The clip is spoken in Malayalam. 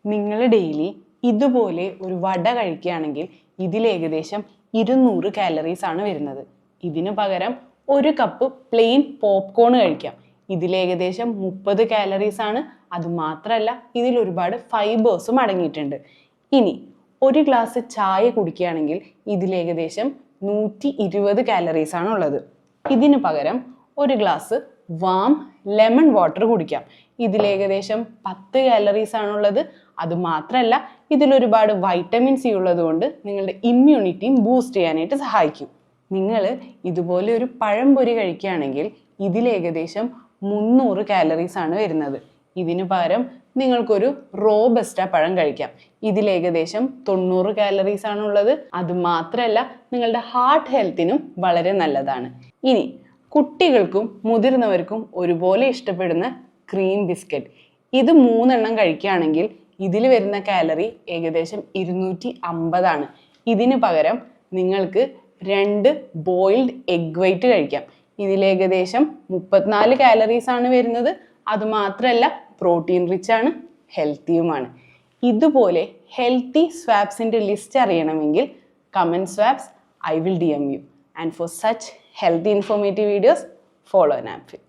നിങ്ങൾ ഡെയിലി ഇതുപോലെ ഒരു വട കഴിക്കുകയാണെങ്കിൽ ഇതിൽ ഏകദേശം 200 കാലറീസ് ആണ് വരുന്നത്. ഇതിന് പകരം ഒരു കപ്പ് പ്ലെയിൻ പോപ്കോൺ കഴിക്കാം. ഇതിൽ ഏകദേശം 30 കാലറീസ് ആണ്. അതുമാത്രമല്ല ഇതിൽ ഒരുപാട് ഫൈബേഴ്സും അടങ്ങിയിട്ടുണ്ട്. ഇനി ഒരു ഗ്ലാസ് ചായ കുടിക്കുകയാണെങ്കിൽ ഇതിൽ ഏകദേശം 120 കാലറീസ് ആണ് ഉള്ളത്. ഇതിന് പകരം ഒരു ഗ്ലാസ് വാം ലെമൺ വാട്ടർ കുടിക്കാം. ഇതിൽ ഏകദേശം 10 കാലറീസ് ആണുള്ളത്. അതുമാത്രമല്ല ഇതിലൊരുപാട് വൈറ്റമിൻ സി ഉള്ളത് കൊണ്ട് നിങ്ങളുടെ ഇമ്മ്യൂണിറ്റിയും ബൂസ്റ്റ് ചെയ്യാനായിട്ട് സഹായിക്കും. നിങ്ങൾ ഇതുപോലെ ഒരു പഴംപൊരി കഴിക്കുകയാണെങ്കിൽ ഇതിൽ ഏകദേശം 300 കാലറീസ് ആണ് വരുന്നത്. ഇതിന് പകരം നിങ്ങൾക്കൊരു റോബസ്റ്റ പഴം കഴിക്കാം. ഇതിൽ ഏകദേശം 90 കാലറീസ് ആണുള്ളത്. അതുമാത്രമല്ല നിങ്ങളുടെ ഹാർട്ട് ഹെൽത്തിനും വളരെ നല്ലതാണ്. ഇനി കുട്ടികൾക്കും മുതിർന്നവർക്കും ഒരുപോലെ ഇഷ്ടപ്പെടുന്ന ക്രീം ബിസ്ക്കറ്റ്, ഇത് 3 എണ്ണം കഴിക്കുകയാണെങ്കിൽ ഇതിൽ വരുന്ന കാലറി ഏകദേശം 250 ആണ്. ഇതിന് പകരം നിങ്ങൾക്ക് 2 ബോയിൽഡ് എഗ് വൈറ്റ് കഴിക്കാം. ഇതിൽ ഏകദേശം 34 കാലറീസ് ആണ് വരുന്നത്. അതുമാത്രമല്ല പ്രോട്ടീൻ റിച്ച് ആണ്, ഹെൽത്തിയുമാണ്. ഇതുപോലെ ഹെൽത്തി സ്വാപ്സിൻ്റെ ലിസ്റ്റ് അറിയണമെങ്കിൽ comment swaps, I will DM you. And for such healthy informative videos, follow NAPFIT.